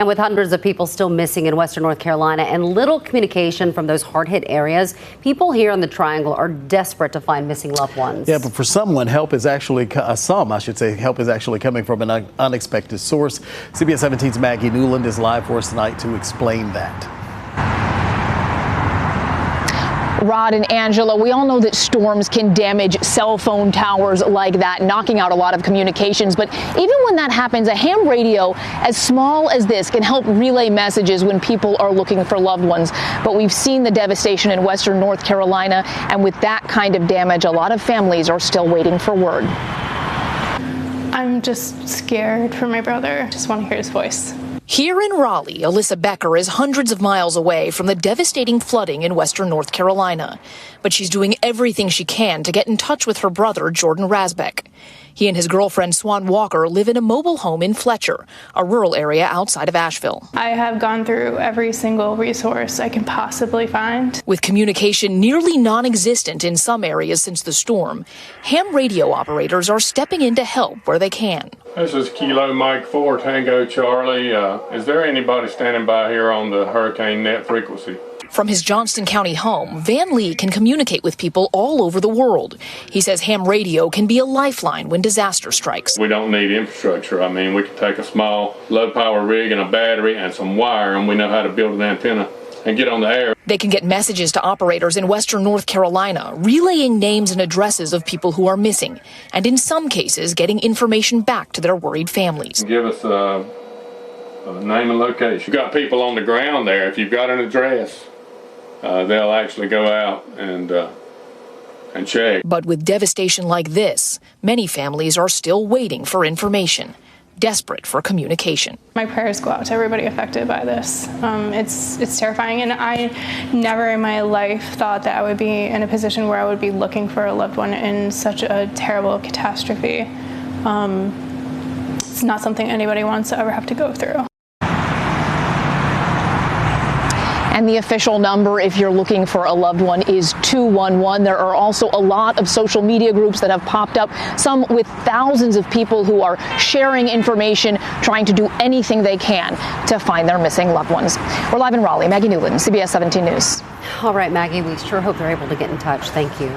And with hundreds of people still missing in Western North Carolina and little communication from those hard-hit areas, people here in the Triangle are desperate to find missing loved ones. Yeah, but for someone, help is actually help is actually coming from an unexpected source. CBS 17's Maggie Newland is live for us tonight to explain that. Rod and Angela, we all know that storms can damage cell phone towers like that, knocking out a lot of communications. But even when that happens, a ham radio as small as this can help relay messages when people are looking for loved ones. But we've seen the devastation in Western North Carolina, and with that kind of damage, a lot of families are still waiting for word. I'm just scared for my brother. Just want to hear his voice. Here in Raleigh, Alyssa Becker is hundreds of miles away from the devastating flooding in Western North Carolina. But she's doing everything she can to get in touch with her brother, Jordan Rasbeck. He and his girlfriend, Swan Walker, live in a mobile home in Fletcher, a rural area outside of Asheville. I have gone through every single resource I can possibly find. With communication nearly non-existent in some areas since the storm, ham radio operators are stepping in to help where they can. This is Kilo Mike 4 Tango Charlie. Is there anybody standing by here on the hurricane net frequency? From his Johnston County home, Van Lee can communicate with people all over the world. He says ham radio can be a lifeline when disaster strikes. We don't need infrastructure. I mean, we can take a small low-power rig and a battery and some wire, and we know how to build an antenna and get on the air. They can get messages to operators in Western North Carolina, relaying names and addresses of people who are missing, and in some cases, getting information back to their worried families. Give us a name and location. You've got people on the ground there. If you've got an address, they'll actually go out and check. But with devastation like this, many families are still waiting for information, desperate for communication. My prayers go out to everybody affected by this. It's terrifying, and I never in my life thought that I would be in a position where I would be looking for a loved one in such a terrible catastrophe. It's not something anybody wants to ever have to go through. And the official number, if you're looking for a loved one, is 211. There are also a lot of social media groups that have popped up, some with thousands of people who are sharing information, trying to do anything they can to find their missing loved ones. We're live in Raleigh. Maggie Newland, CBS 17 News. All right, Maggie, we sure hope they're able to get in touch. Thank you.